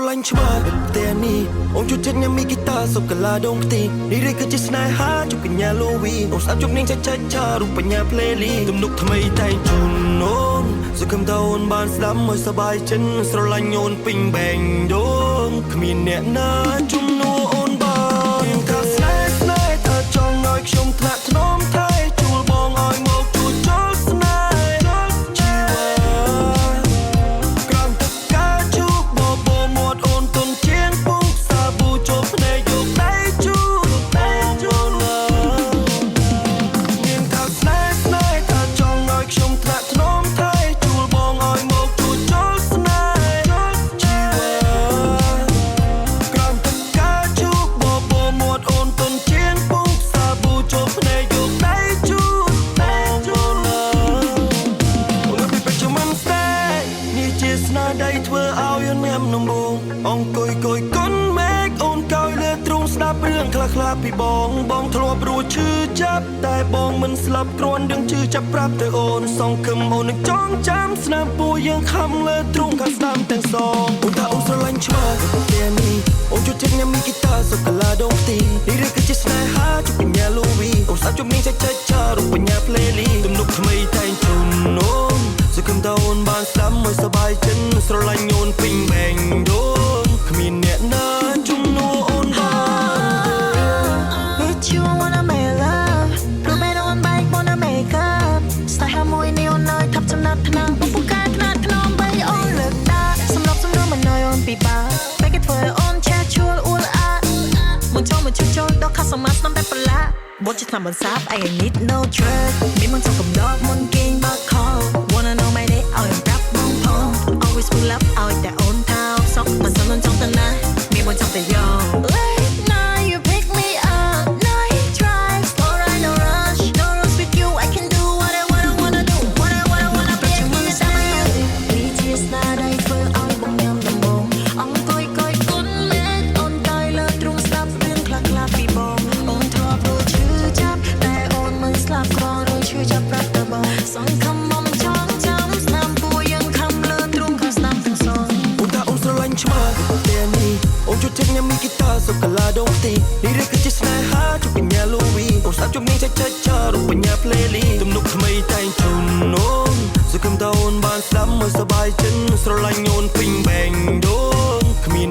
លាញ់ឆ្មាតែនេះអូនជួយចិត្តញ៉ាំមីហ្គីតាសុកកាឡាដងខ្ទីនេះរីគឺជាស្នេហាជុកកញ្ញាលូវីអូនស្ដាប់ជុកនាងចាច់ឆារូបបញ្ញាផ្លេលីទំនុកថ្មីតែងជូនអូនសង្ឃឹមថាអូនបានស្ដាប់ឲ្យសប្បាយចិត្តស្រឡាញ់អូនពេញបែងដងគ្មានអ្នកណាជំនួសអូនបានថាស្នេហ៍ថាចង់ឲ្យខ្ញុំថ្នាក់ថ្នមថែជួលបងឲ្យមកជួលចូលស្នេហ៍ជីវ៉ាក្រំទឹកកាជូបបមាត់អូនទុនជាងពុកសាប៊ូចូលភ្នែកយកដៃជូតែជួលមានថាស្នេហ៍ថាចង់ឲ្យខ្ញុំថ្នាក់ថ្នមថែជួលបងឲ្យមកជួលចូលស្នេហ៍ជីវ៉ាក្រំទឹកកាជូបបមាត់អូនទុនជាងពុកសាប៊ូចូលភ្នែកយកដៃជូតែជួលអូនពីបច្ចុប្បន្នស្នេហ៍នេះជាស្នាដៃធ្វើឲ្យអូនញ៉ាំនំបងអង្គុយគុនមេឃអូនកោយលើទ្រូងស្ដាប់រឿងខ្លះពីបងធ្លាប់រួចឈឺចាប់តែបងមិនស្លាប់គ្រាន់ដឹងឈឺចាប់ប្រាប់ទៅអូនសង្ឃឹមអូននឹងចងចាំស្នាមពូយើងខំលើទ្រូងខាងស្ដាំទាំងសងអូនថាអូនស្រឡាញ់ឆ្មាតែនេះអូនជួយចិត្តញ៉ាំមីហ្គីតាសុកកាឡាដងខ្ទីនេះរីគឺជាស្នេហាជុកបញ្ញាលូវីអូនស្ដាប់ជុំនាងចាច់ឆារូបបញ្ញាផ្លេលីទំនុកថ្មីតែងជូនអូនសង្ឃឹមថាអូនបានស្ដាប់ឲ្យសប្បាយចិត្តស្រឡាញ់អូនពេញបែងដូនគ្មានអ្នកណាជំនួសអូនបាន With you I wanna make love ព្រោះបែរអូនបែក wanna make up ស្នេហាមួយនេះអូននៅថាប់ចំណាត់ថ្នាំពុកពូកែថ្នាក់ថ្នមបីអូនលើកតាសម្រាប់សំណួរមិនណយអូនពិបាកបែកគេធ្វើអូនឆាជួលអ៊ូលអាមិនចូលដល់ខាសមាស្នំបែបប្រឡាបត់ជាតាមបន្សាប I need no drug មានមិនចង់កំដរមុនគេងបើ call wanna know my day ឲ្យប្រាប់បងផង always pull up ឲ្យតែអូនថាសក់មិនសំចង់ទៅណាមានមិនចង់ទៅយក Late night you pick me up night drive slow ride no rush with you I can do what I wanna do what I wanna be in the summer នេះជាស្នាដៃធ្វើឲ្យបងញ៉ាំដំបងអង្គុយគុនមេឃអូនកោយលើទ្រូងស្ដាប់រឿងខ្លះពីបងអូនធ្លាប់រួចឈឺចាប់តែអូនមិនស្លាប់គ្រាន់រួចឈឺចាប់ប្រាប់ទៅបងសង្ឃឹមមកចង់ចាំស្នាមពូយើងខំលើទ្រូងខាងស្ដាំទាំងសងអូនថាអូនស្រឡាញ់ឆ្មាតែនេះអូនជួយចិត្តញ៉ាំមីហ្គីតាសុកកាឡាដងខ្ទីនេះរីគឺជាស្នេហាជុកបញ្ញាលូវីអូនស្ដាប់ជុំនាងចាច់ឆារូបបញ្ញាផ្លេលីទំនុកថ្មីតែងជូនអូនសង្ឃឹមថាអូនបានស្ដាប់ឲ្យសប្បាយចិត្តស្រឡាញ់អូនពេញបែងដូនគ្មាន